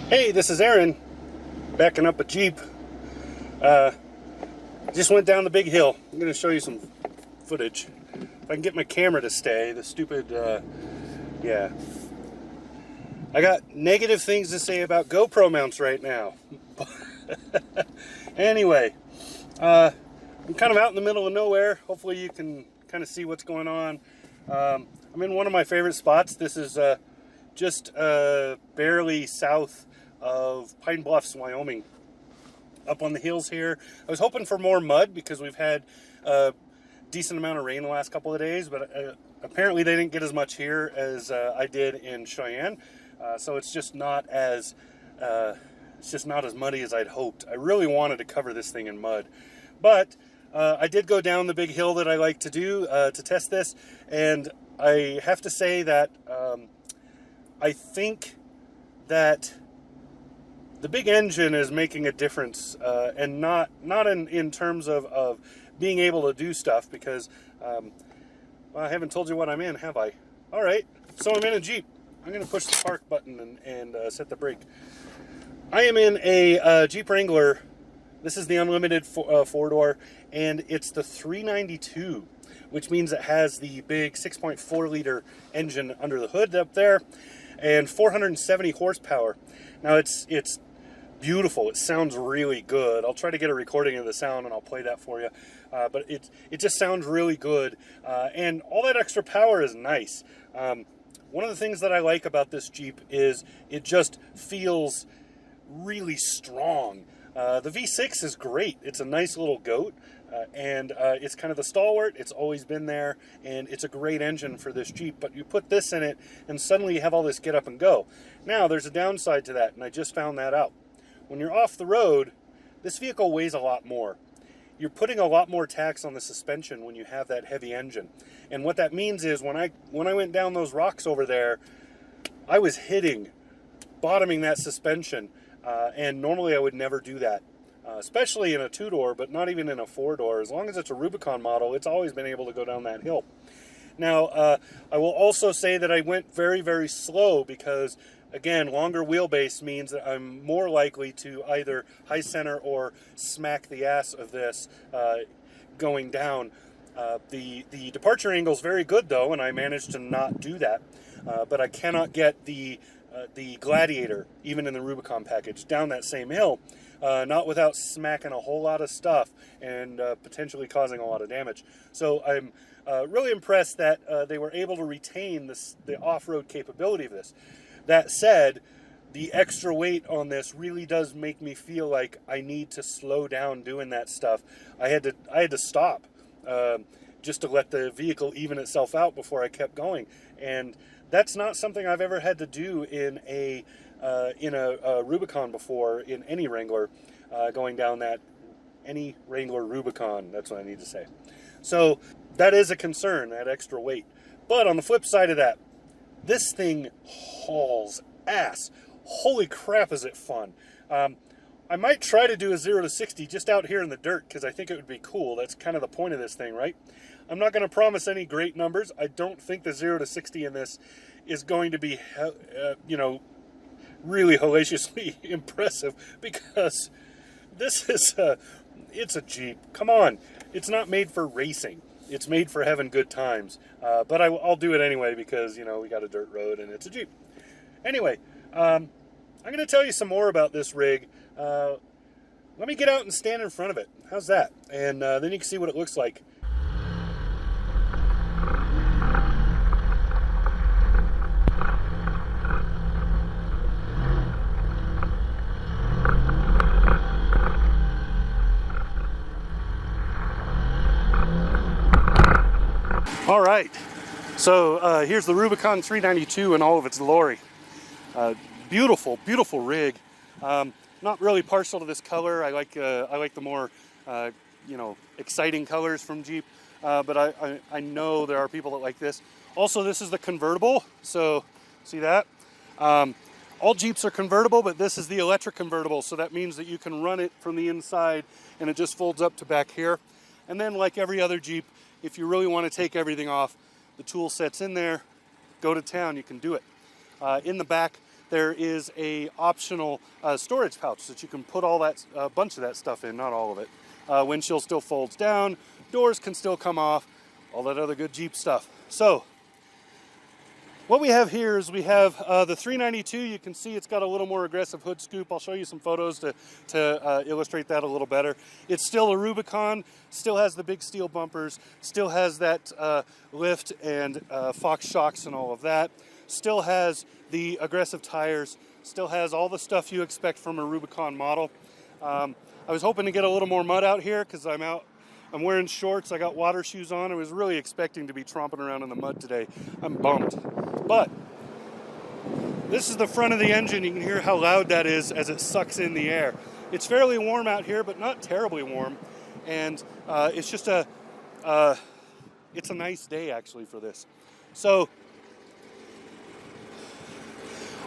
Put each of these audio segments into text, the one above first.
Hey, this is Aaron, backing up a Jeep. Just went down the big hill. I'm going to show you some footage. If I can get my camera to stay, the stupid, yeah. I got negative things to say about GoPro mounts right now. Anyway, I'm kind of out in the middle of nowhere. Hopefully you can kind of see what's going on. I'm in one of my favorite spots. This is just barely south of Pine Bluffs, Wyoming. Up on the hills here. I was hoping for more mud because we've had a decent amount of rain the last couple of days, but apparently they didn't get as much here as I did in Cheyenne. So it's just not as muddy as I'd hoped. I really wanted to cover this thing in mud, but I did go down the big hill that I like to do to test this, and I have to say that I think that the big engine is making a difference, and not in terms of being able to do stuff, because well, I haven't told you what I'm in, have I? All right, so I'm in a Jeep. I'm going to push the park button and set the brake. I am in a Jeep Wrangler. This is the unlimited four-door, and it's the 392, which means it has the big 6.4 liter engine under the hood up there, and 470 horsepower. Now it's beautiful. It sounds really good. I'll try to get a recording of the sound and I'll play that for you. But it just sounds really good, and all that extra power is nice. One of the things that I like about this Jeep is it just feels really strong. The V6 is great. It's a nice little goat, and it's kind of the stalwart. It's always been there, and it's a great engine for this Jeep. But you put this in it, and suddenly you have all this get up and go. Now, there's a downside to that, and I just found that out. When you're off the road, this vehicle weighs a lot more. You're putting a lot more tax on the suspension when you have that heavy engine. And what that means is when I went down those rocks over there, I was bottoming that suspension. And normally I would never do that, especially in a two-door, but not even in a four-door. As long as it's a Rubicon model, it's always been able to go down that hill. Now, I will also say that I went very, very slow because, again, longer wheelbase means that I'm more likely to either high center or smack the ass of this going down. The departure angle is very good, though, and I managed to not do that. But I cannot get the Gladiator, even in the Rubicon package, down that same hill, not without smacking a whole lot of stuff and potentially causing a lot of damage. So I'm really impressed that they were able to retain the off-road capability of this. That said, the extra weight on this really does make me feel like I need to slow down doing that stuff. I had to stop just to let the vehicle even itself out before I kept going, and that's not something I've ever had to do in a Rubicon before, in any Wrangler, going down any Wrangler Rubicon, that's what I need to say. So that is a concern, that extra weight. But on the flip side of that, this thing hauls ass. Holy crap, is it fun. I might try to do a 0 to 60 just out here in the dirt because I think it would be cool. That's kind of the point of this thing, right? I'm not going to promise any great numbers. I don't think the 0 to 60 in this is going to be, really hellaciously impressive, because this is it's a Jeep. Come on. It's not made for racing. It's made for having good times. But I'll do it anyway because, we got a dirt road and it's a Jeep. Anyway, I'm going to tell you some more about this rig. Let me get out and stand in front of it. How's that? And then you can see what it looks like. All right, so here's the Rubicon 392 in all of its glory. Beautiful, beautiful rig. Not really partial to this color. I like the more exciting colors from Jeep, but I know there are people that like this. Also, this is the convertible, so see that? All Jeeps are convertible, but this is the electric convertible, so that means that you can run it from the inside and it just folds up to back here. And then, like every other Jeep, if you really want to take everything off, the tool set's in there, go to town, you can do it. In the back, there is a optional storage pouch that you can put all that bunch of that stuff in, not all of it. Windshield still folds down, doors can still come off, all that other good Jeep stuff. So what we have here is we have the 392. You can see it's got a little more aggressive hood scoop. I'll show you some photos to illustrate that a little better. It's still a Rubicon, still has the big steel bumpers, still has that lift and Fox shocks and all of that, still has the aggressive tires, still has all the stuff you expect from a Rubicon model. I was hoping to get a little more mud out here because I'm wearing shorts, I got water shoes on. I was really expecting to be tromping around in the mud today. I'm bummed. But this is the front of the engine. You can hear how loud that is as it sucks in the air. It's fairly warm out here, but not terribly warm. And it's just it's a nice day actually for this. So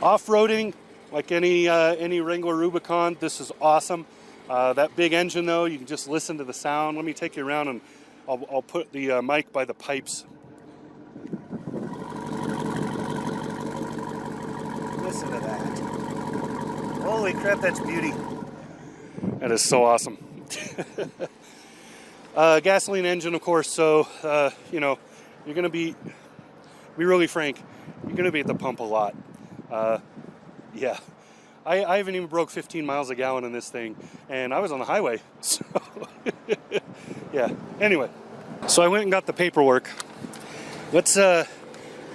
off-roading, like any Wrangler Rubicon, this is awesome. That big engine though, you can just listen to the sound. Let me take you around and I'll put the mic by the pipes. Listen to that. Holy crap, that's beauty. That is so awesome. Gasoline engine, of course, so, you know, you're going to be really frank, you're going to be at the pump a lot. Yeah. I haven't even broke 15 miles a gallon in this thing, and I was on the highway, so, yeah. Anyway, so I went and got the paperwork. Let's have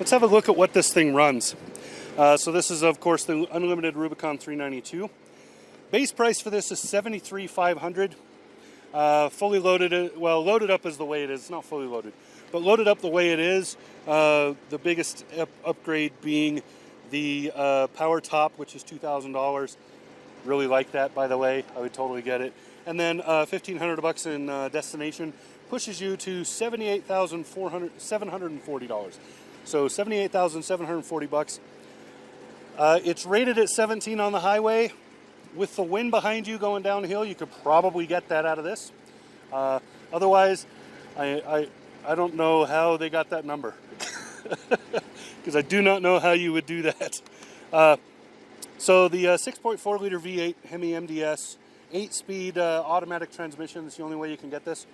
a look at what this thing runs. So this is, of course, the Unlimited Rubicon 392. Base price for this is $73,500. Fully loaded, well, loaded up is the way it is. It's not fully loaded, but loaded up the way it is. The biggest upgrade being the power top, which is $2,000. Really like that, by the way. I would totally get it. And then $1,500 in destination pushes you to $78,740. So $78,740. It's rated at 17 on the highway. With the wind behind you going downhill, you could probably get that out of this. Otherwise, I don't know how they got that number. Because I do not know how you would do that. So the 6.4 liter V8 Hemi MDS, 8-speed automatic transmission is the only way you can get this.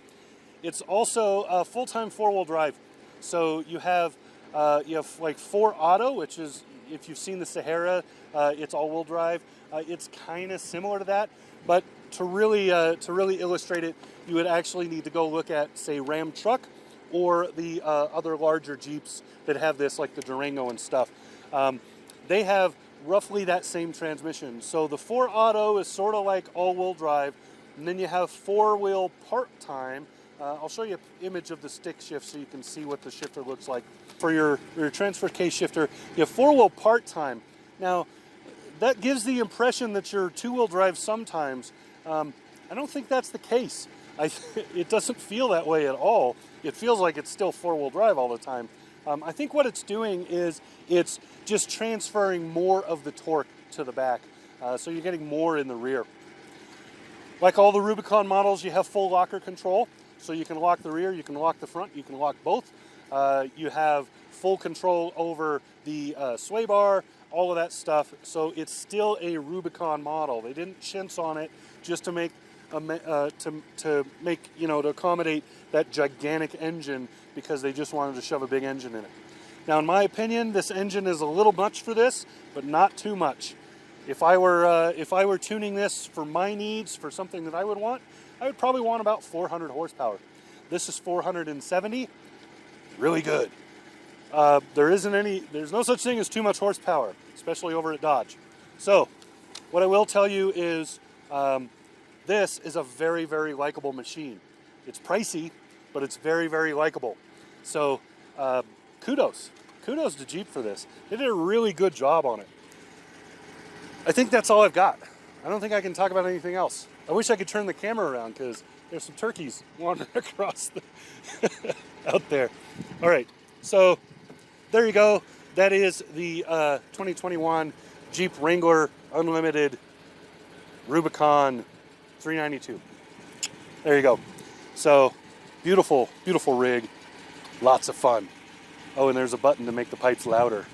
It's also a full-time 4-wheel drive. So you have like 4 auto, which is, if you've seen the Sahara, it's all-wheel drive. It's kind of similar to that, but to really illustrate it, you would actually need to go look at, say, Ram truck or the other larger Jeeps that have this, like the Durango and stuff. They have roughly that same transmission. So the 4 auto is sort of like all-wheel drive, and then you have 4-wheel part-time. I'll show you an image of the stick shift so you can see what the shifter looks like. For your transfer case shifter, you have 4-wheel part-time. Now, that gives the impression that you're 2-wheel drive sometimes. I don't think that's the case. It doesn't feel that way at all. It feels like it's still 4-wheel drive all the time. I think what it's doing is it's just transferring more of the torque to the back. So you're getting more in the rear. Like all the Rubicon models, you have full locker control. So you can lock the rear, you can lock the front, you can lock both. You have full control over the sway bar, all of that stuff. So it's still a Rubicon model. They didn't chintz on it just to make to accommodate that gigantic engine because they just wanted to shove a big engine in it. Now, in my opinion, this engine is a little much for this, but not too much. If I were tuning this for my needs, for something that I would want, I would probably want about 400 horsepower. This is 470, really good. There's no such thing as too much horsepower, especially over at Dodge. So, what I will tell you is, this is a very, very likable machine. It's pricey, but it's very, very likable. So, kudos to Jeep for this. They did a really good job on it. I think that's all I've got. I don't think I can talk about anything else. I wish I could turn the camera around because there's some turkeys wandering across out there. All right, so there you go. That is the 2021 Jeep Wrangler Unlimited Rubicon 392. There you go. So beautiful, beautiful rig. Lots of fun. Oh, and there's a button to make the pipes louder.